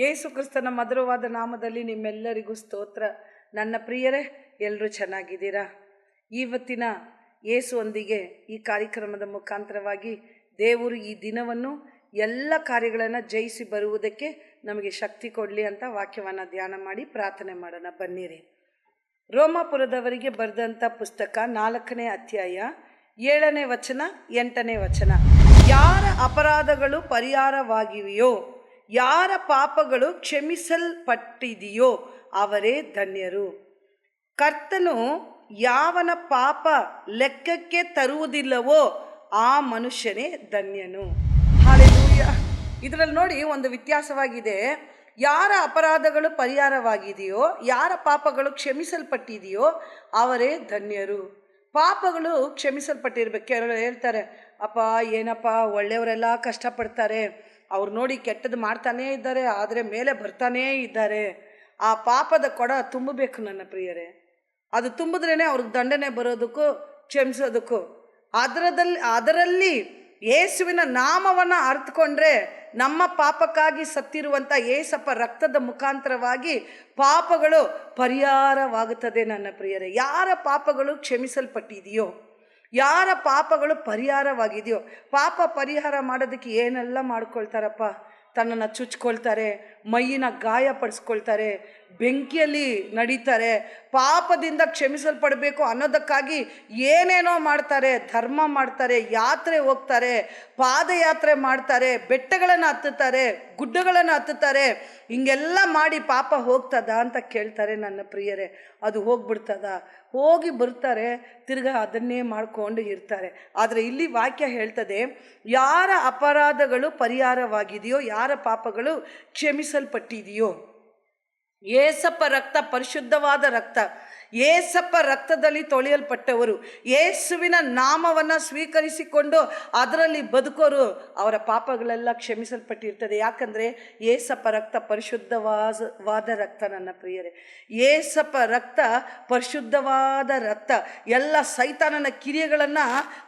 ಯೇಸು ಕ್ರಿಸ್ತನ ಮಧುರವಾದ ನಾಮದಲ್ಲಿ ನಿಮ್ಮೆಲ್ಲರಿಗೂ ಸ್ತೋತ್ರ. ನನ್ನ ಪ್ರಿಯರೇ, ಎಲ್ಲರೂ ಚೆನ್ನಾಗಿದ್ದೀರಾ? ಇವತ್ತಿನ ಯೇಸುವೊಂದಿಗೆ ಈ ಕಾರ್ಯಕ್ರಮದ ಮುಖಾಂತರವಾಗಿ ದೇವರು ಈ ದಿನವನ್ನು ಎಲ್ಲ ಕಾರ್ಯಗಳನ್ನು ಜಯಿಸಿ ಬರುವುದಕ್ಕೆ ನಮಗೆ ಶಕ್ತಿ ಕೊಡಲಿ ಅಂತ ವಾಕ್ಯವನ್ನು ಧ್ಯಾನ ಮಾಡಿ ಪ್ರಾರ್ಥನೆ ಮಾಡೋಣ. ಬನ್ನಿರಿ. ರೋಮಾಪುರದವರಿಗೆ ಬರೆದಂಥ ಪುಸ್ತಕ 4ನೇ ಅಧ್ಯಾಯ 7ನೇ ವಚನ 8ನೇ ವಚನ. ಯಾರ ಅಪರಾಧಗಳು ಪರಿಹಾರವಾಗಿವೆಯೋ, ಯಾರ ಪಾಪಗಳು ಕ್ಷಮಿಸಲ್ಪಟ್ಟಿದೆಯೋ ಅವರೇ ಧನ್ಯರು. ಕರ್ತನು ಯಾವನ ಪಾಪ ಲೆಕ್ಕಕ್ಕೆ ತರುವುದಿಲ್ಲವೋ ಆ ಮನುಷ್ಯನೇ ಧನ್ಯನು. ಹಲ್ಲೆಲೂಯ. ಇದರಲ್ಲಿ ನೋಡಿ ಒಂದು ವ್ಯತ್ಯಾಸವಾಗಿದೆ. ಯಾರ ಅಪರಾಧಗಳು ಪರಿಹಾರವಾಗಿದೆಯೋ, ಯಾರ ಪಾಪಗಳು ಕ್ಷಮಿಸಲ್ಪಟ್ಟಿದೆಯೋ ಅವರೇ ಧನ್ಯರು. ಪಾಪಗಳು ಕ್ಷಮಿಸಲ್ಪಟ್ಟಿರ್ಬೇಕು. ಕೆಲವರು ಹೇಳ್ತಾರೆ, ಅಪ್ಪ ಏನಪ್ಪ ಒಳ್ಳೆಯವರೆಲ್ಲ ಕಷ್ಟಪಡ್ತಾರೆ, ಅವ್ರು ನೋಡಿ ಕೆಟ್ಟದ್ದು ಮಾಡ್ತಾನೇ ಇದ್ದಾರೆ, ಆದರೆ ಮೇಲೆ ಬರ್ತಾನೇ ಇದ್ದಾರೆ. ಆ ಪಾಪದ ಕೊಡ ತುಂಬಬೇಕು ನನ್ನ ಪ್ರಿಯರೇ. ಅದು ತುಂಬಿದ್ರೇ ಅವ್ರಿಗೆ ದಂಡನೆ ಬರೋದಕ್ಕೂ ಕ್ಷಮಿಸೋದಕ್ಕೂ. ಅದರಲ್ಲಿ ಯೇಸುವಿನ ನಾಮವನ್ನು ಅರ್ಥಕೊಂಡ್ರೆ ನಮ್ಮ ಪಾಪಕ್ಕಾಗಿ ಸತ್ತಿರುವಂಥ ಯೇಸಪ್ಪ ರಕ್ತದ ಮುಖಾಂತರವಾಗಿ ಪಾಪಗಳು ಪರಿಹಾರವಾಗುತ್ತದೆ ನನ್ನ ಪ್ರಿಯರೇ. ಯಾರ ಪಾಪಗಳು ಕ್ಷಮಿಸಲ್ಪಟ್ಟಿದೆಯೋ, ಯಾರ ಪಾಪಗಳು ಪರಿಹಾರವಾಗಿದೆಯೋ. ಪಾಪ ಪರಿಹಾರ ಮಾಡೋದಕ್ಕೆ ಏನೆಲ್ಲ ಮಾಡ್ಕೊಳ್ತಾರಪ್ಪ. ತನ್ನನ್ನು ಚುಚ್ಕೊಳ್ತಾರೆ, ಮೈಯಿನ ಗಾಯಪಡಿಸ್ಕೊಳ್ತಾರೆ, ಬೆಂಕಿಯಲ್ಲಿ ನಡೀತಾರೆ. ಪಾಪದಿಂದ ಕ್ಷಮಿಸಲ್ಪಡಬೇಕು ಅನ್ನೋದಕ್ಕಾಗಿ ಏನೇನೋ ಮಾಡ್ತಾರೆ. ಧರ್ಮ ಮಾಡ್ತಾರೆ, ಯಾತ್ರೆ ಹೋಗ್ತಾರೆ, ಪಾದಯಾತ್ರೆ ಮಾಡ್ತಾರೆ, ಬೆಟ್ಟಗಳನ್ನು ಹತ್ತುತ್ತಾರೆ, ಗುಡ್ಡಗಳನ್ನು ಹತ್ತುತ್ತಾರೆ. ಹಿಂಗೆಲ್ಲ ಮಾಡಿ ಪಾಪ ಹೋಗ್ತದ ಅಂತ ಕೇಳ್ತಾರೆ ನನ್ನ ಪ್ರಿಯರೇ. ಅದು ಹೋಗ್ಬಿಡ್ತದ? ಹೋಗಿ ಬರ್ತಾರೆ, ತಿರ್ಗಾ ಅದನ್ನೇ ಮಾಡ್ಕೊಂಡು ಇರ್ತಾರೆ. ಆದರೆ ಇಲ್ಲಿ ವಾಕ್ಯ ಹೇಳ್ತದೆ, ಯಾರ ಅಪರಾಧಗಳು ಪರಿಹಾರವಾಗಿದೆಯೋ, ಯಾರ ಪಾಪಗಳು ಕ್ಷಮಿಸಲ್ಪಟ್ಟಿದೆಯೋ. ಯೇಸಪ್ಪ ರಕ್ತ ಪರಿಶುದ್ಧವಾದ ರಕ್ತ. ಯೇಸಪ್ಪ ರಕ್ತದಲ್ಲಿ ತೊಳೆಯಲ್ಪಟ್ಟವರು, ಯೇಸುವಿನ ನಾಮವನ್ನು ಸ್ವೀಕರಿಸಿಕೊಂಡು ಅದರಲ್ಲಿ ಬದುಕೋರು, ಅವರ ಪಾಪಗಳೆಲ್ಲ ಕ್ಷಮಿಸಲ್ಪಟ್ಟಿರ್ತದೆ. ಯಾಕಂದರೆ ಯೇಸಪ್ಪ ರಕ್ತ ಪರಿಶುದ್ಧವಾದ ರಕ್ತ ನನ್ನ ಪ್ರಿಯರೇ. ಯೇಸಪ್ಪ ರಕ್ತ ಪರಿಶುದ್ಧವಾದ ರಕ್ತ. ಎಲ್ಲ ಸೈತಾನನ ಕಿರಿಯಗಳನ್ನು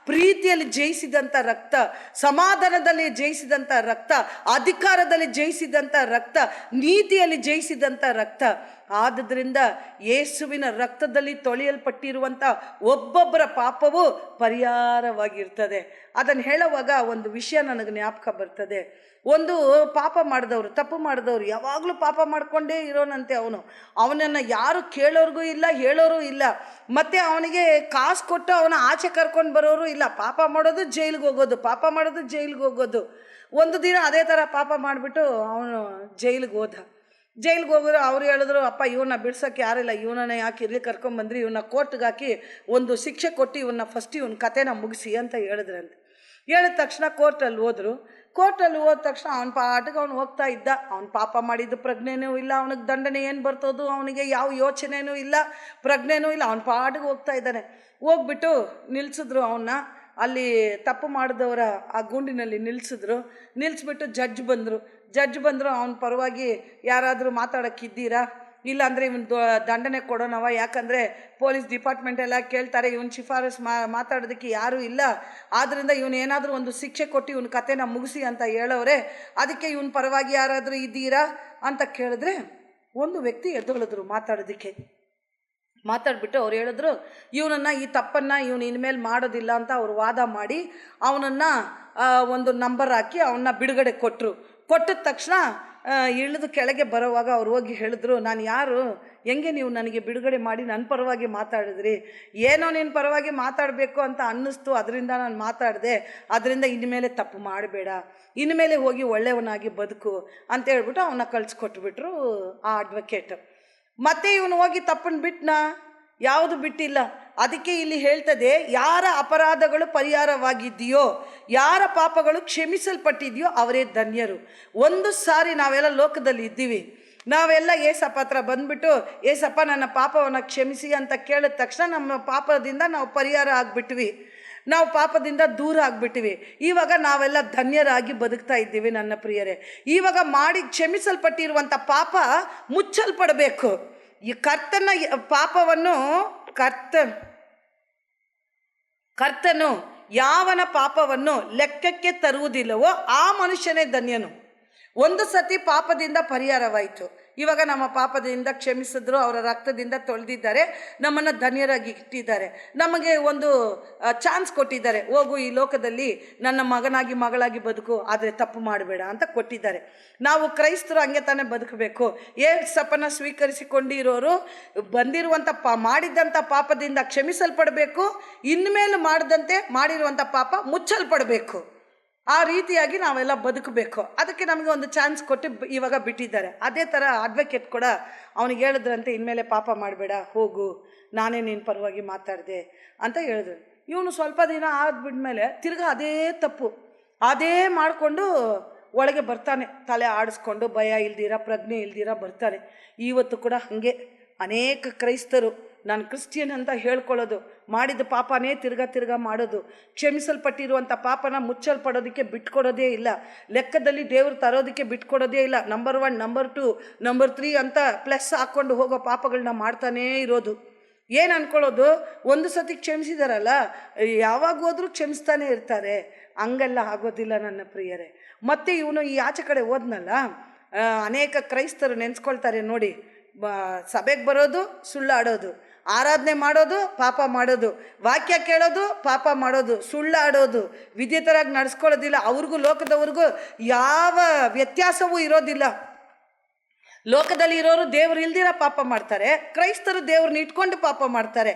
ಪ್ರೀತಿಯಲ್ಲಿ ಜಯಿಸಿದಂಥ ರಕ್ತ, ಸಮಾಧಾನದಲ್ಲಿ ಜಯಿಸಿದಂಥ ರಕ್ತ, ಅಧಿಕಾರದಲ್ಲಿ ಜಯಿಸಿದಂಥ ರಕ್ತ, ನೀತಿಯಲ್ಲಿ ಜಯಿಸಿದಂಥ ರಕ್ತ. ಆದುದರಿಂದ ಯೇಸುವಿನ ರಕ್ತದಲ್ಲಿ ತೊಳೆಯಲ್ಪಟ್ಟಿರುವಂಥ ಒಬ್ಬೊಬ್ಬರ ಪಾಪವು ಪರಿಹಾರವಾಗಿರ್ತದೆ. ಅದನ್ನು ಹೇಳುವಾಗ ಒಂದು ವಿಷಯ ನನಗೆ ಜ್ಞಾಪಕ ಬರ್ತದೆ. ಒಂದು ಪಾಪ ಮಾಡಿದವರು, ತಪ್ಪು ಮಾಡಿದವರು, ಯಾವಾಗಲೂ ಪಾಪ ಮಾಡಿಕೊಂಡೇ ಇರೋನಂತೆ. ಅವನನ್ನು ಯಾರು ಕೇಳೋರ್ಗೂ ಇಲ್ಲ, ಹೇಳೋರು ಇಲ್ಲ. ಮತ್ತು ಅವನಿಗೆ ಕಾಸು ಕೊಟ್ಟು ಅವನ ಆಚೆ ಕರ್ಕೊಂಡು ಬರೋರು ಇಲ್ಲ. ಪಾಪ ಮಾಡೋದು ಜೈಲಿಗೆ ಹೋಗೋದು, ಪಾಪ ಮಾಡೋದು ಜೈಲಿಗೆ ಹೋಗೋದು. ಒಂದು ದಿನ ಅದೇ ಥರ ಪಾಪ ಮಾಡಿಬಿಟ್ಟು ಅವನು ಜೈಲಿಗೆ ಹೋದ. ಜೈಲಿಗೆ ಹೋಗಿದ್ರು. ಅವ್ರು ಹೇಳಿದ್ರು, ಅಪ್ಪ ಇವನ್ನ ಬಿಡ್ಸೋಕ್ಕೆ ಯಾರಿಲ್ಲ, ಇವನನ್ನ ಯಾಕೆ ಇರ್ಲಿ ಕರ್ಕೊಂಬಂದ್ರಿ, ಇವನ್ನ ಕೋರ್ಟ್ಗೆ ಹಾಕಿ ಒಂದು ಶಿಕ್ಷೆ ಕೊಟ್ಟು ಇವನ್ನ ಫಸ್ಟ್ ಇವನ ಕಥೆನ ಮುಗಿಸಿ ಅಂತ ಹೇಳಿದ್ರಂತೆ. ಹೇಳಿದ ತಕ್ಷಣ ಕೋರ್ಟಲ್ಲಿ ಹೋದರು. ಕೋರ್ಟಲ್ಲಿ ಹೋದ ತಕ್ಷಣ ಅವನ ಪಾಟಿಗೆ ಅವನು ಹೋಗ್ತಾ ಇದ್ದ. ಅವನು ಪಾಪ ಮಾಡಿದ್ದು ಪ್ರಜ್ಞೆನೂ ಇಲ್ಲ, ಅವನಿಗೆ ದಂಡನೆ ಏನು ಬರ್ತದೋ ಅವನಿಗೆ ಯಾವ ಯೋಚನೆಯೂ ಇಲ್ಲ, ಪ್ರಜ್ಞೆನೂ ಇಲ್ಲ. ಅವನ ಪಾಟಿಗೆ ಹೋಗ್ತಾ ಇದ್ದಾನೆ. ಹೋಗ್ಬಿಟ್ಟು ನಿಲ್ಲಿಸಿದ್ರು ಅವನ್ನ. ಅಲ್ಲಿ ತಪ್ಪು ಮಾಡಿದವರ ಆ ಗುಂಡಿನಲ್ಲಿ ನಿಲ್ಲಿಸ್ಬಿಟ್ಟು ಜಡ್ಜ್ ಬಂದರು. ಅವನ ಪರವಾಗಿ ಯಾರಾದರೂ ಮಾತಾಡೋಕ್ಕಿದ್ದೀರಾ? ಇಲ್ಲಾಂದರೆ ಇವನು ದಂಡನೆ ಕೊಡೋಣವ. ಯಾಕಂದರೆ ಪೊಲೀಸ್ ಡಿಪಾರ್ಟ್ಮೆಂಟ್ ಎಲ್ಲ ಕೇಳ್ತಾರೆ, ಇವನು ಶಿಫಾರಸು ಮಾತಾಡೋದಕ್ಕೆ ಯಾರೂ ಇಲ್ಲ. ಆದ್ದರಿಂದ ಇವನು ಏನಾದರೂ ಒಂದು ಶಿಕ್ಷೆ ಕೊಟ್ಟು ಇವನ ಕಥೆನ ಮುಗಿಸಿ ಅಂತ ಹೇಳೋರೆ. ಅದಕ್ಕೆ ಇವನ ಪರವಾಗಿ ಯಾರಾದರೂ ಇದ್ದೀರಾ ಅಂತ ಕೇಳಿದ್ರೆ ಒಂದು ವ್ಯಕ್ತಿ ಎದ್ದೇಳಿದ್ರು ಮಾತಾಡೋದಕ್ಕೆ. ಮಾತಾಡ್ಬಿಟ್ಟು ಅವ್ರು ಹೇಳಿದ್ರು, ಇವನನ್ನು ಈ ತಪ್ಪನ್ನು ಇವನು ಇನ್ಮೇಲೆ ಮಾಡೋದಿಲ್ಲ ಅಂತ ಅವ್ರು ವಾದ ಮಾಡಿ ಅವನನ್ನು ಒಂದು ನಂಬರ್ ಹಾಕಿ ಅವನ್ನ ಬಿಡುಗಡೆ ಕೊಟ್ಟಿದ ತಕ್ಷಣ ಇಳಿದು ಕೆಳಗೆ ಬರೋವಾಗ ಅವ್ರು ಹೋಗಿ ಹೇಳಿದ್ರು, ನಾನು ಯಾರು, ಹೆಂಗೆ ನೀವು ನನಗೆ ಬಿಡುಗಡೆ ಮಾಡಿ ನನ್ನ ಪರವಾಗಿ ಮಾತಾಡಿದ್ರಿ? ಏನೋ ನಿನ್ನ ಪರವಾಗಿ ಮಾತಾಡಬೇಕು ಅಂತ ಅನ್ನಿಸ್ತು, ಅದರಿಂದ ನಾನು ಮಾತಾಡಿದೆ. ಅದರಿಂದ ಇನ್ಮೇಲೆ ತಪ್ಪು ಮಾಡಬೇಡ, ಇನ್ಮೇಲೆ ಹೋಗಿ ಒಳ್ಳೆಯವನಾಗಿ ಬದುಕು ಅಂತ ಹೇಳ್ಬಿಟ್ಟು ಅವನ್ನ ಕಳಿಸ್ಕೊಟ್ಬಿಟ್ರು ಆ ಅಡ್ವೊಕೇಟ್. ಮತ್ತೆ ಇವನು ಹೋಗಿ ತಪ್ಪನ್ನು ಬಿಟ್ಟನಾ? ಯಾವುದು ಬಿಟ್ಟಿಲ್ಲ. ಅದಕ್ಕೆ ಇಲ್ಲಿ ಹೇಳ್ತದೆ, ಯಾರ ಅಪರಾಧಗಳು ಪರಿಹಾರವಾಗಿದೆಯೋ, ಯಾರ ಪಾಪಗಳು ಕ್ಷಮಿಸಲ್ಪಟ್ಟಿದೆಯೋ ಅವರೇ ಧನ್ಯರು. ಒಂದು ಸಾರಿ ನಾವೆಲ್ಲ ಲೋಕದಲ್ಲಿ ಇದ್ದೀವಿ, ನಾವೆಲ್ಲ ಏಸಪ್ಪ ಹತ್ರ ಬಂದ್ಬಿಟ್ಟು, ಏಸಪ್ಪ ನನ್ನ ಪಾಪವನ್ನು ಕ್ಷಮಿಸಿ ಅಂತ ಕೇಳಿದ ತಕ್ಷಣ ನಮ್ಮ ಪಾಪದಿಂದ ನಾವು ಪರಿಹಾರ ಆಗಿಬಿಟ್ವಿ, ನಾವು ಪಾಪದಿಂದ ದೂರ ಆಗಿಬಿಟ್ಟಿವಿ. ಇವಾಗ ನಾವೆಲ್ಲ ಧನ್ಯರಾಗಿ ಬದುಕ್ತಾ ಇದ್ದೀವಿ ನನ್ನ ಪ್ರಿಯರೇ. ಇವಾಗ ಮಾಡಿ ಕ್ಷಮಿಸಲ್ಪಟ್ಟಿರುವಂಥ ಪಾಪ ಮುಚ್ಚಲ್ಪಡಬೇಕು. ಈ ಕರ್ತನ ಪಾಪವನ್ನು ಕರ್ತನು ಯಾವನ ಪಾಪವನ್ನು ಲೆಕ್ಕಕ್ಕೆ ತರುವುದಿಲ್ಲವೋ ಆ ಮನುಷ್ಯನೇ ಧನ್ಯನು. ಒಂದು ಸತಿ ಪಾಪದಿಂದ ಪರಿಹಾರವಾಯಿತು. ಇವಾಗ ನಮ್ಮ ಪಾಪದಿಂದ ಕ್ಷಮಿಸಿದ್ರು, ಅವರ ರಕ್ತದಿಂದ ತೊಳೆದಿದ್ದಾರೆ, ನಮ್ಮನ್ನು ಧನ್ಯರಾಗಿ ಇಟ್ಟಿದ್ದಾರೆ, ನಮಗೆ ಒಂದು ಚಾನ್ಸ್ ಕೊಟ್ಟಿದ್ದಾರೆ. ಹೋಗು ಈ ಲೋಕದಲ್ಲಿ ನನ್ನ ಮಗನಾಗಿ ಮಗಳಾಗಿ ಬದುಕು, ಆದರೆ ತಪ್ಪು ಮಾಡಬೇಡ ಅಂತ ಕೊಟ್ಟಿದ್ದಾರೆ. ನಾವು ಕ್ರೈಸ್ತರು ಹಂಗೆ ತಾನೇ ಬದುಕಬೇಕು. ಯೇಸಪ್ಪನ ಸ್ವೀಕರಿಸಿಕೊಂಡಿರೋರು ಬಂದಿರುವಂಥ ಮಾಡಿದಂಥ ಪಾಪದಿಂದ ಕ್ಷಮಿಸಲ್ಪಡಬೇಕು, ಇನ್ಮೇಲೆ ಮಾಡಿರುವಂಥ ಪಾಪ ಮುಚ್ಚಲ್ಪಡಬೇಕು. ಆ ರೀತಿಯಾಗಿ ನಾವೆಲ್ಲ ಬದುಕಬೇಕು. ಅದಕ್ಕೆ ನಮಗೆ ಒಂದು ಚಾನ್ಸ್ ಕೊಟ್ಟು ಇವಾಗ ಬಿಟ್ಟಿದ್ದಾರೆ. ಅದೇ ಥರ ಅಡ್ವೊಕೇಟ್ ಕೂಡ ಅವನಿಗೆ ಹೇಳಿದ್ರಂತೆ, ಇನ್ಮೇಲೆ ಪಾಪ ಮಾಡಬೇಡ, ಹೋಗು, ನಾನೇ ನಿನ್ನ ಪರವಾಗಿ ಮಾತಾಡಿದೆ ಅಂತ ಹೇಳಿದ್ರು. ಇವನು ಸ್ವಲ್ಪ ದಿನ ಆದ್ಬಿಟ್ಮೇಲೆ ತಿರ್ಗಾ ಅದೇ ತಪ್ಪು ಅದೇ ಮಾಡಿಕೊಂಡು ಒಳಗೆ ಬರ್ತಾನೆ, ತಲೆ ಆಡಿಸ್ಕೊಂಡು ಭಯ ಇಲ್ದಿರ ಪ್ರಜ್ಞೆ ಇಲ್ದಿರ ಬರ್ತಾನೆ. ಇವತ್ತು ಕೂಡ ಹಾಗೆ ಅನೇಕ ಕ್ರೈಸ್ತರು ನಾನು ಕ್ರಿಶ್ಚಿಯನ್ ಅಂತ ಹೇಳ್ಕೊಳ್ಳೋದು, ಮಾಡಿದ ಪಾಪನೇ ತಿರ್ಗಾ ಮಾಡೋದು, ಕ್ಷಮಿಸಲ್ಪಟ್ಟಿರುವಂಥ ಪಾಪನ ಮುಚ್ಚಲ್ಪಡೋದಕ್ಕೆ ಬಿಟ್ಕೊಡೋದೇ ಇಲ್ಲ, ಲೆಕ್ಕದಲ್ಲಿ ದೇವರು ತರೋದಕ್ಕೆ ಬಿಟ್ಕೊಡೋದೇ ಇಲ್ಲ. ನಂಬರ್ 1, ನಂಬರ್ 2, ನಂಬರ್ 3 ಅಂತ ಪ್ಲಸ್ ಹಾಕ್ಕೊಂಡು ಹೋಗೋ ಪಾಪಗಳನ್ನ ಮಾಡ್ತಾನೇ ಇರೋದು. ಏನು ಅಂದ್ಕೊಳ್ಳೋದು, ಒಂದು ಸತಿ ಕ್ಷಮಿಸಿದಾರಲ್ಲ ಯಾವಾಗ ಹೋದ್ರೂ ಕ್ಷಮಿಸ್ತಾನೆ ಇರ್ತಾರೆ. ಹಂಗೆಲ್ಲ ಆಗೋದಿಲ್ಲ ನನ್ನ ಪ್ರಿಯರೇ. ಮತ್ತು ಇವನು ಈ ಆಚೆ ಕಡೆ ಹೋದ್ನಲ್ಲ, ಅನೇಕ ಕ್ರೈಸ್ತರು ನೆನೆಸ್ಕೊಳ್ತಾರೆ ನೋಡಿ, ಸಭೆಗೆ ಬರೋದು, ಸುಳ್ಳಾಡೋದು, ಆರಾಧನೆ ಮಾಡೋದು, ಪಾಪ ಮಾಡೋದು, ವಾಕ್ಯ ಕೇಳೋದು, ಪಾಪ ಮಾಡೋದು, ಸುಳ್ಳಾಡೋದು, ವಿದ್ಯುತರಾಗಿ ನಡೆಸ್ಕೊಳ್ಳೋದಿಲ್ಲ. ಅವ್ರಿಗೂ ಲೋಕದವ್ರಿಗೂ ಯಾವ ವ್ಯತ್ಯಾಸವೂ ಇರೋದಿಲ್ಲ. ಲೋಕದಲ್ಲಿ ಇರೋರು ದೇವ್ರು ಇಲ್ದಿರ ಪಾಪ ಮಾಡ್ತಾರೆ, ಕ್ರೈಸ್ತರು ದೇವ್ರನ್ನ ಇಟ್ಕೊಂಡು ಪಾಪ ಮಾಡ್ತಾರೆ.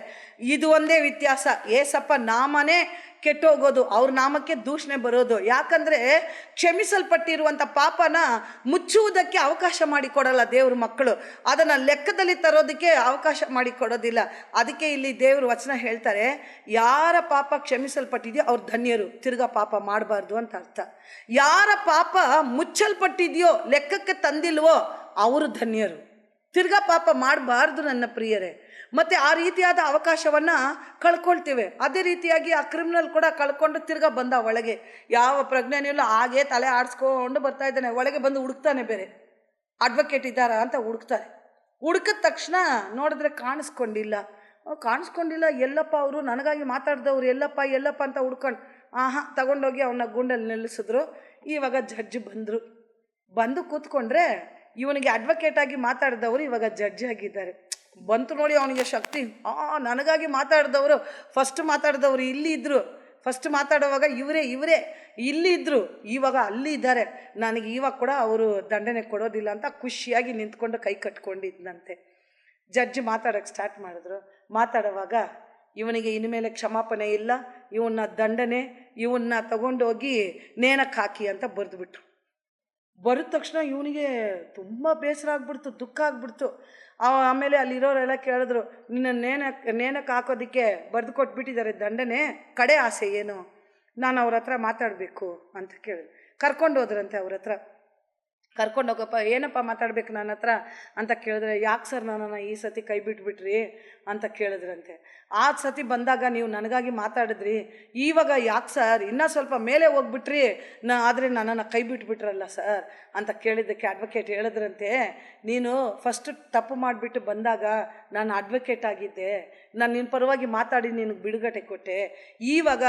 ಇದು ಒಂದೇ ವ್ಯತ್ಯಾಸ. ಏಸಪ್ಪ ನಾಮನೇ ಕೆಟ್ಟೋಗೋದು, ಅವ್ರ ನಾಮಕ್ಕೆ ದೂಷಣೆ ಬರೋದು. ಯಾಕಂದರೆ ಕ್ಷಮಿಸಲ್ಪಟ್ಟಿರುವಂಥ ಪಾಪನ ಮುಚ್ಚುವುದಕ್ಕೆ ಅವಕಾಶ ಮಾಡಿಕೊಡಲ್ಲ ದೇವ್ರ ಮಕ್ಕಳು, ಅದನ್ನು ಲೆಕ್ಕದಲ್ಲಿ ತರೋದಕ್ಕೆ ಅವಕಾಶ ಮಾಡಿಕೊಡೋದಿಲ್ಲ. ಅದಕ್ಕೆ ಇಲ್ಲಿ ದೇವ್ರ ವಚನ ಹೇಳ್ತಾರೆ, ಯಾರ ಪಾಪ ಕ್ಷಮಿಸಲ್ಪಟ್ಟಿದೆಯೋ ಅವ್ರು ಧನ್ಯರು, ತಿರ್ಗಾ ಪಾಪ ಮಾಡಬಾರ್ದು ಅಂತ ಅರ್ಥ. ಯಾರ ಪಾಪ ಮುಚ್ಚಲ್ಪಟ್ಟಿದೆಯೋ, ಲೆಕ್ಕಕ್ಕೆ ತಂದಿಲ್ವೋ, ಅವರು ಧನ್ಯರು, ತಿರ್ಗಾ ಪಾಪ ಮಾಡಬಾರ್ದು ನನ್ನ ಪ್ರಿಯರೇ. ಮತ್ತು ಆ ರೀತಿಯಾದ ಅವಕಾಶವನ್ನು ಕಳ್ಕೊಳ್ತೇವೆ. ಅದೇ ರೀತಿಯಾಗಿ ಆ ಕ್ರಿಮಿನಲ್ ಕೂಡ ಕಳ್ಕೊಂಡು ತಿರ್ಗಾ ಬಂದ ಒಳಗೆ, ಯಾವ ಪ್ರಜ್ಞೆನೂ ಇಲ್ಲ, ಹಾಗೇ ತಲೆ ಆಡಿಸ್ಕೊಂಡು ಬರ್ತಾ ಇದ್ದಾನೆ. ಒಳಗೆ ಬಂದು ಹುಡುಕ್ತಾನೆ, ಬೇರೆ ಅಡ್ವೊಕೇಟ್ ಇದ್ದಾರಾ ಅಂತ ಹುಡುಕ್ತಾರೆ. ಹುಡುಕಿದ ತಕ್ಷಣ ನೋಡಿದ್ರೆ ಕಾಣಿಸ್ಕೊಂಡಿಲ್ಲ. ಎಲ್ಲಪ್ಪ ಅವರು ನನಗಾಗಿ ಮಾತಾಡಿದವ್ರು, ಎಲ್ಲಪ್ಪ ಅಂತ ಹುಡ್ಕೊಂಡು ತಗೊಂಡೋಗಿ ಅವನ್ನ ಗುಂಡಲ್ಲಿ ನಿಲ್ಲಿಸಿದ್ರು. ಇವಾಗ ಜಡ್ಜ್ ಬಂದು ಕೂತ್ಕೊಂಡ್ರೆ ಇವನಿಗೆ ಅಡ್ವೊಕೇಟಾಗಿ ಮಾತಾಡಿದವರು ಇವಾಗ ಜಡ್ಜ್ ಆಗಿದ್ದಾರೆ. ಬಂತು ನೋಡಿ ಅವನಿಗೆ ಶಕ್ತಿ. ನನಗಾಗಿ ಮಾತಾಡಿದವರು, ಫಸ್ಟ್ ಮಾತಾಡಿದವರು ಇಲ್ಲಿ ಇದ್ದರು, ಫಸ್ಟ್ ಮಾತಾಡುವಾಗ ಇವರೇ ಇಲ್ಲಿ ಇದ್ದರು, ಇವಾಗ ಅಲ್ಲಿ ಇದ್ದಾರೆ, ನನಗೆ ಇವಾಗ ಕೂಡ ಅವರು ದಂಡನೆ ಕೊಡೋದಿಲ್ಲ ಅಂತ ಖುಷಿಯಾಗಿ ನಿಂತ್ಕೊಂಡು ಕೈ ಕಟ್ಕೊಂಡಿದ್ದಂತೆ. ಜಡ್ಜ್ ಮಾತಾಡೋಕ್ಕೆ ಸ್ಟಾರ್ಟ್ ಮಾಡಿದ್ರು. ಮಾತಾಡುವಾಗ ಇವನಿಗೆ ಇನ್ಮೇಲೆ ಕ್ಷಮಾಪಣೆ ಇಲ್ಲ, ಇವನ್ನ ದಂಡನೆ, ಇವನ್ನ ತಗೊಂಡೋಗಿ ನೇಣಕ್ಕೆ ಹಾಕಿ ಅಂತ ಬರೆದುಬಿಟ್ರು. ಬರೆದ ತಕ್ಷಣ ಇವನಿಗೆ ತುಂಬ ಬೇಸರ ಆಗ್ಬಿಡ್ತು, ದುಃಖ ಆಗ್ಬಿಡ್ತು. ಆಮೇಲೆ ಅಲ್ಲಿರೋರೆಲ್ಲ ಕೇಳಿದ್ರು, ನಿನ್ನ ನೇಣಕ್ಕೆ ಹಾಕೋದಕ್ಕೆ ಬರೆದು ಕೊಟ್ಬಿಟ್ಟಿದ್ದಾರೆ ದಂಡನೆ, ಕಡೆ ಆಸೆ ಏನು? ನಾನು ಅವ್ರ ಹತ್ರ ಮಾತಾಡಬೇಕು ಅಂತ ಕೇಳಿದ್ರು. ಕರ್ಕೊಂಡು ಹೋದ್ರಂತೆ ಅವ್ರ ಹತ್ರ. ಕರ್ಕೊಂಡು ಹೋಗಪ್ಪ, ಏನಪ್ಪ ಮಾತಾಡ್ಬೇಕು ನನ್ನ ಹತ್ರ ಅಂತ ಕೇಳಿದ್ರೆ, ಯಾಕೆ ಸರ್ ನನ್ನನ್ನು ಈ ಸತಿ ಕೈ ಬಿಟ್ಬಿಟ್ರಿ ಅಂತ ಕೇಳಿದ್ರಂತೆ. ಆ ಸತಿ ಬಂದಾಗ ನೀವು ನನಗಾಗಿ ಮಾತಾಡಿದ್ರಿ, ಇವಾಗ ಯಾಕೆ ಸರ್ ಇನ್ನೂ ಸ್ವಲ್ಪ ಮೇಲೆ ಹೋಗ್ಬಿಟ್ರಿ, ಆದರೆ ನನ್ನನ್ನು ಕೈ ಬಿಟ್ಬಿಟ್ರಲ್ಲ ಸರ್ ಅಂತ ಕೇಳಿದ್ದಕ್ಕೆ ಅಡ್ವೊಕೇಟ್ ಹೇಳಿದ್ರಂತೆ, ನೀನು ಫಸ್ಟ್ ತಪ್ಪು ಮಾಡಿಬಿಟ್ಟು ಬಂದಾಗ ನಾನು ಅಡ್ವೊಕೇಟ್ ಆಗಿದ್ದೆ, ನಾನು ನಿನ್ನ ಪರವಾಗಿ ಮಾತಾಡಿ ನಿನಗೆ ಬಿಡುಗಡೆ ಕೊಟ್ಟೆ. ಇವಾಗ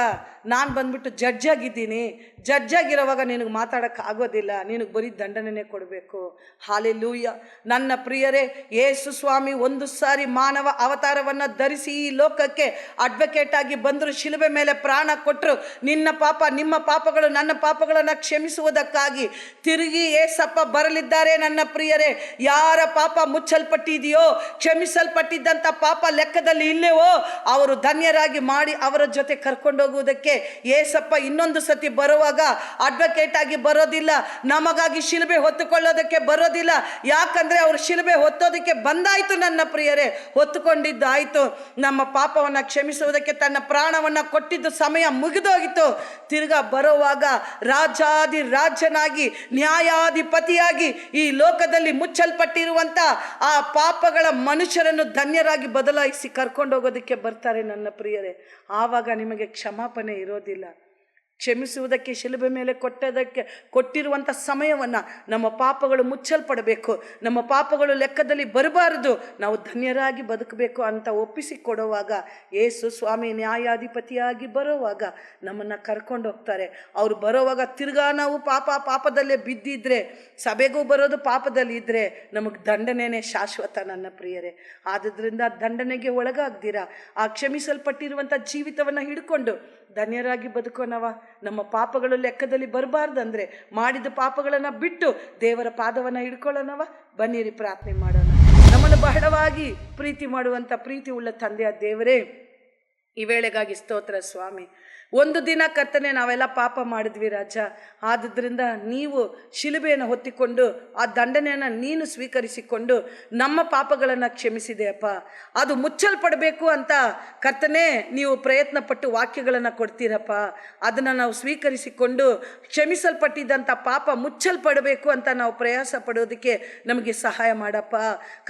ನಾನು ಬಂದ್ಬಿಟ್ಟು ಜಡ್ಜ್ ಆಗಿದ್ದೀನಿ, ಜಡ್ಜ್ ಆಗಿರೋವಾಗ ನಿನಗೆ ಮಾತಾಡೋಕ್ಕೆ ಆಗೋದಿಲ್ಲ, ನಿನಗೆ ಬರೀ ದಂಡನೆ ಕೊಡಬೇಕು. ಹಾಲೆಲೂಯ. ನನ್ನ ಪ್ರಿಯರೇ, ಯೇಸು ಸ್ವಾಮಿ ಒಂದು ಸಾರಿ ಮಾನವ ಅವತಾರವನ್ನು ಧರಿಸಿ ಈ ಲೋಕಕ್ಕೆ ಅಡ್ವೊಕೇಟ್ ಆಗಿ ಬಂದರು, ಶಿಲುಬೆ ಮೇಲೆ ಪ್ರಾಣ ಕೊಟ್ಟರು. ನಿನ್ನ ಪಾಪ, ನಿಮ್ಮ ಪಾಪಗಳು, ನನ್ನ ಪಾಪಗಳನ್ನು ಕ್ಷಮಿಸುವುದಕ್ಕಾಗಿ ತಿರುಗಿ ಏಸಪ್ಪ ಬರಲಿದ್ದಾರೆ. ನನ್ನ ಪ್ರಿಯರೇ, ಯಾರ ಪಾಪ ಮುಚ್ಚಲ್ಪಟ್ಟಿದೆಯೋ, ಕ್ಷಮಿಸಲ್ಪಟ್ಟಿದ್ದಂಥ ಪಾಪ ಲೆಕ್ಕದಲ್ಲಿ ಇಲ್ಲೇವೋ, ಅವರು ಧನ್ಯರಾಗಿ ಮಾಡಿ ಅವರ ಜೊತೆ ಕರ್ಕೊಂಡೋಗುವುದಕ್ಕೆ ಏಸಪ್ಪ ಇನ್ನೊಂದು ಸತಿ ಬರುವಾಗ ಅಡ್ವೊಕೇಟ್ ಆಗಿ ಬರೋದಿಲ್ಲ, ನಮಗಾಗಿ ಶಿಲುಬೆ ಹೊತ್ತುಕೊಳ್ಳೋದಕ್ಕೆ ಬರೋದಿಲ್ಲ. ಯಾಕಂದರೆ ಅವರು ಶಿಲುಬೆ ಹೊತ್ತೋದಕ್ಕೆ ಬಂದಾಯಿತು. ನನ್ನ ಪ್ರಿಯರೇ, ಹೊತ್ತುಕೊಂಡಿದ್ದಾಯಿತು. ನಮ್ಮ ಪಾಪವನ್ನು ಕ್ಷಮಿಸುವುದಕ್ಕೆ ತನ್ನ ಪ್ರಾಣವನ್ನು ಕೊಟ್ಟಿದ್ದು ಸಮಯ ಮುಗಿದೋಗಿತ್ತು. ತಿರ್ಗಾ ಬರುವಾಗ ರಾಜಾದಿ ರಾಜನಾಗಿ, ನ್ಯಾಯಾಧಿಪತಿಯಾಗಿ ಈ ಲೋಕದಲ್ಲಿ ಮುಚ್ಚಲ್ಪಟ್ಟಿರುವಂಥ ಆ ಪಾಪಗಳ ಮನುಷ್ಯರನ್ನು ಧನ್ಯರಾಗಿ ಬದಲಾಯಿಸಿ ಕರ್ಕೊಂಡೋಗೋದಕ್ಕೆ ಬರ್ತಾರೆ. ನನ್ನ ಪ್ರಿಯರೇ, ಆವಾಗ ನಿಮಗೆ ಕ್ಷಮಾಪಣೆ ಇರೋದಿಲ್ಲ. ಕ್ಷಮಿಸುವುದಕ್ಕೆ ಶಿಲುಬೆ ಮೇಲೆ ಕೊಟ್ಟಿರುವಂಥ ಸಮಯವನ್ನು ನಮ್ಮ ಪಾಪಗಳು ಮುಚ್ಚಲ್ಪಡಬೇಕು, ನಮ್ಮ ಪಾಪಗಳು ಲೆಕ್ಕದಲ್ಲಿ ಬರಬಾರದು, ನಾವು ಧನ್ಯರಾಗಿ ಬದುಕಬೇಕು ಅಂತ ಒಪ್ಪಿಸಿಕೊಡುವಾಗ ಯೇಸು ಸ್ವಾಮಿ ನ್ಯಾಯಾಧಿಪತಿಯಾಗಿ ಬರೋವಾಗ ನಮ್ಮನ್ನು ಕರ್ಕೊಂಡು ಹೋಗ್ತಾರೆ. ಅವರು ಬರೋವಾಗ ತಿರ್ಗಾ ನಾವು ಪಾಪದಲ್ಲೇ ಬಿದ್ದಿದ್ರೆ, ಸಭೆಗೂ ಬರೋದು ಪಾಪದಲ್ಲಿ ಇದ್ದರೆ ನಮಗೆ ದಂಡನೆಯೇ ಶಾಶ್ವತ ನನ್ನ ಪ್ರಿಯರೇ. ಆದುದರಿಂದ ದಂಡನೆಗೆ ಒಳಗಾಗ್ದಿರ ಆ ಕ್ಷಮಿಸಲ್ಪಟ್ಟಿರುವಂಥ ಜೀವಿತವನ್ನು ಹಿಡ್ಕೊಂಡು ಧನ್ಯರಾಗಿ ಬದುಕೋಣವ. ನಮ್ಮ ಪಾಪಗಳು ಲೆಕ್ಕದಲ್ಲಿ ಬರಬಾರ್ದಂದ್ರೆ ಮಾಡಿದ ಪಾಪಗಳನ್ನು ಬಿಟ್ಟು ದೇವರ ಪಾದವನ್ನು ಹಿಡ್ಕೊಳ್ಳೋಣವ. ಬನ್ನಿರಿ ಪ್ರಾರ್ಥನೆ ಮಾಡೋಣ. ನಮ್ಮನ್ನು ಬಹಳವಾಗಿ ಪ್ರೀತಿ ಮಾಡುವಂಥ ಪ್ರೀತಿ ಉಳ್ಳ ತಂದೆಯ ದೇವರೇ, ಈ ವೇಳೆಗಾಗಿ ಸ್ತೋತ್ರ ಸ್ವಾಮಿ. ಒಂದು ದಿನ ಕರ್ತನೆ ನಾವೆಲ್ಲ ಪಾಪ ಮಾಡಿದ್ವಿ ರಾಜ. ಆದುದರಿಂದ ನೀವು ಶಿಲುಬೆಯನ್ನು ಹೊತ್ತಿಕೊಂಡು ಆ ದಂಡನೆಯನ್ನು ನೀನು ಸ್ವೀಕರಿಸಿಕೊಂಡು ನಮ್ಮ ಪಾಪಗಳನ್ನು ಕ್ಷಮಿಸಿದೆಯಪ್ಪ. ಅದು ಮುಚ್ಚಲ್ಪಡಬೇಕು ಅಂತ ಕರ್ತನೆ ನೀವು ಪ್ರಯತ್ನ ಪಟ್ಟು ವಾಕ್ಯಗಳನ್ನು ಕೊಡ್ತೀರಪ್ಪ. ಅದನ್ನು ನಾವು ಸ್ವೀಕರಿಸಿಕೊಂಡು ಕ್ಷಮಿಸಲ್ಪಟ್ಟಿದ್ದಂಥ ಪಾಪ ಮುಚ್ಚಲ್ಪಡಬೇಕು ಅಂತ ನಾವು ಪ್ರಯಾಸ ಪಡೋದಕ್ಕೆ ನಮಗೆ ಸಹಾಯ ಮಾಡಪ್ಪ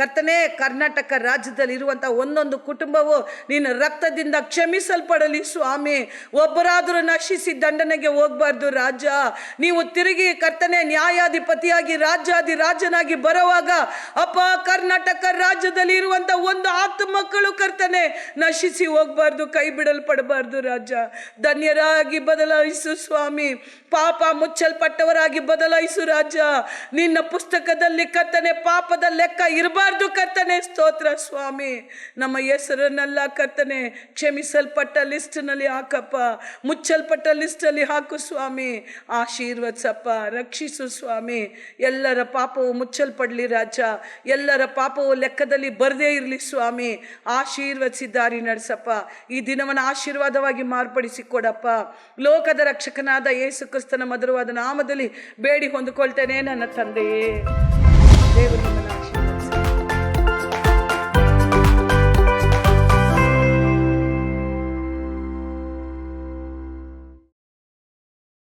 ಕರ್ತನೆ. ಕರ್ನಾಟಕ ರಾಜ್ಯದಲ್ಲಿರುವಂಥ ಒಂದೊಂದು ಕುಟುಂಬವು ನಿನ್ನ ರಕ್ತದಿಂದ ಕ್ಷಮಿಸಲ್ಪಡಲಿ ಸ್ವಾಮಿ. ಒಬ್ಬರಾದರೂ ನಶಿಸಿ ದಂಡನೆಗೆ ಹೋಗಬಾರ್ದು ರಾಜ. ನೀವು ತಿರುಗಿ ಕರ್ತನೆ ನ್ಯಾಯಾಧಿಪತಿಯಾಗಿ ರಾಜನಾಗಿ ಬರುವಾಗ ಅಪ್ಪ ಕರ್ನಾಟಕ ರಾಜ್ಯದಲ್ಲಿ ಇರುವಂತ ಒಂದು 10 ಮಕ್ಕಳು ಕರ್ತನೆ ನಶಿಸಿ ಹೋಗಬಾರ್ದು, ಕೈ ಬಿಡಲ್ಪಡಬಾರ್ದು ರಾಜ. ಧನ್ಯರಾಗಿ ಬದಲಾಯಿಸು ಸ್ವಾಮಿ. ಪಾಪ ಮುಚ್ಚಲ್ಪಟ್ಟವರಾಗಿ ಬದಲಾಯಿಸು ರಾಜ. ನಿನ್ನ ಪುಸ್ತಕದಲ್ಲಿ ಕರ್ತನೆ ಪಾಪದ ಲೆಕ್ಕ ಇರಬಾರ್ದು ಕರ್ತನೆ. ಸ್ತೋತ್ರ ಸ್ವಾಮಿ. ನಮ್ಮ ಹೆಸರನ್ನೆಲ್ಲ ಕರ್ತನೆ ಕ್ಷಮಿಸಲ್ಪಟ್ಟ ಲಿಸ್ಟ್ನಲ್ಲಿ ಹಾಕಪ್ಪ, ಮುಚ್ಚಲ್ಪಟ್ಟ ಲಿಸ್ಟಲ್ಲಿ ಹಾಕು ಸ್ವಾಮಿ. ಆಶೀರ್ವದಿಸಪ್ಪ, ರಕ್ಷಿಸು ಸ್ವಾಮಿ. ಎಲ್ಲರ ಪಾಪವು ಮುಚ್ಚಲ್ಪಡಲಿ ರಾಜ. ಎಲ್ಲರ ಪಾಪವು ಲೆಕ್ಕದಲ್ಲಿ ಬರದೇ ಇರಲಿ ಸ್ವಾಮಿ. ಆಶೀರ್ವದಿಸಿ ದಾರಿ ನಡೆಸಪ್ಪ. ಈ ದಿನವನ್ನು ಆಶೀರ್ವಾದವಾಗಿ ಮಾರ್ಪಡಿಸಿಕೊಡಪ್ಪ. ಲೋಕದ ರಕ್ಷಕನಾದ ಯೇಸು ಕ್ರಿಸ್ತನ ಮಧುರವಾದ ನಾಮದಲ್ಲಿ ಬೇಡಿ ಹೊಂದಿಕೊಳ್ತೇನೆ ನನ್ನ ತಂದೆಯೇ. ದೇವರು